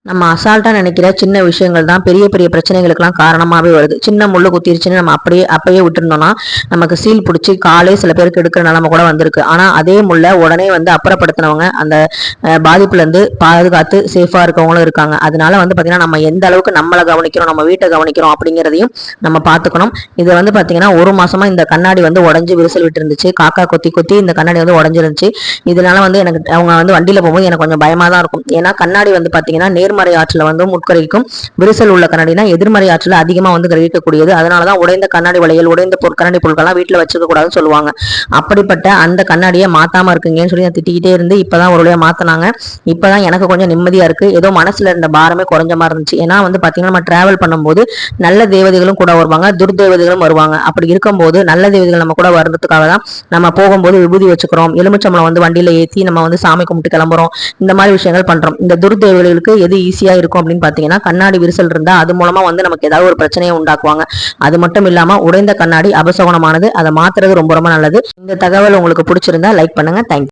நம்ம அசால்ட்டா நினைக்கிற சின்ன விஷயங்கள் தான் பெரிய பெரிய பிரச்சனைகளுக்கெல்லாம் காரணமாவே வருது. சின்ன முள்ளு குத்திருச்சுன்னு நம்ம அப்பயே விட்டுருந்தோம்னா நமக்கு சீல் பிடிச்சி காலே சில பேருக்கு எடுக்கிற நிலைமை கூட வந்திருக்கு. ஆனா அதே முள்ள உடனே அப்புறப்படுத்தினவங்க அந்த பாதிப்புல இருந்து பாதுகாத்து சேஃபா இருக்கவங்களும் இருக்காங்க. அதனால பாத்தீங்கன்னா நம்ம எந்த அளவுக்கு நம்மளை கவனிக்கிறோம், நம்ம வீட்டை கவனிக்கிறோம் அப்படிங்கிறதையும் நம்ம பார்த்துக்கணும். இது பாத்தீங்கன்னா ஒரு மாசமா இந்த கண்ணாடி உடஞ்சு விரிசல் விட்டு இருந்துச்சு. காக்கா கொத்தி கொத்தி இந்த கண்ணாடி உடஞ்சிருந்துச்சு. இதனால எனக்கு அவங்க வண்டியில போகும்போது எனக்கு கொஞ்சம் பயமா தான் இருக்கும். ஏன்னா கண்ணாடி பாத்தீங்கன்னா நேர்மறை ஆற்றல முட்கரைக்கும், விரிசல் உள்ள கண்ணாடினா எதிர்மறை ஆற்றல அதிகமா கிரகிக்கக்கூடியது. அதனாலதான் உடைந்த கண்ணாடி வளையல், உடைந்த கண்ணாடி பொருட்கள்லாம் வீட்டுல வச்சுக்க கூடாதுன்னு சொல்லுவாங்க. அப்படிப்பட்ட அந்த கண்ணாடியை மாத்தாம இருக்குங்கன்னு சொல்லி நான் திட்டிக்கிட்டே இருந்து இப்பதான் ஒரு வழியா மாத்தினாங்க. இப்பதான் எனக்கு கொஞ்சம் நிம்மதியா இருக்கு. ஏதோ மனசுல இருந்த பாரமே குறைஞ்ச மாதிரி இருந்துச்சு. ஏன்னா பாத்தீங்கன்னா நம்ம டிராவல் பண்ணும்போது நல்ல தேவதைகளும் கூட வருவாங்க, துர்தேவதைகளும் வருவாங்க. அப்படி இருக்கும்போது நல்ல தேவதைகள் நம்ம கூட வர்றதுக்காக தான் நம்ம போகும்போது விபூதி வச்சுக்கிறோம், எலுமிச்சம்பளம் வண்டியில ஏற்றி நம்ம சாமி கும்பிட்டு கிளம்புறோம். இந்த மாதிரி விஷயங்கள் பண்றோம். இந்த துர்தேவதைகளுக்கு எது ஈஸியா இருக்கும் அப்படின்னு பாத்தீங்கன்னா கண்ணாடி விரிசல் இருந்தா அது மூலமா நமக்கு ஏதாவது ஒரு பிரச்சனையை உண்டாக்குவாங்க. அது மட்டும் இல்லாம உடைந்த கண்ணாடி அபசகுனமானது, அதை மாத்துறது ரொம்ப ரொம்ப நல்லது. இந்த தகவல் உங்களுக்கு பிடிச்சிருந்தா லைக் பண்ணுங்க. தேங்க்யூ.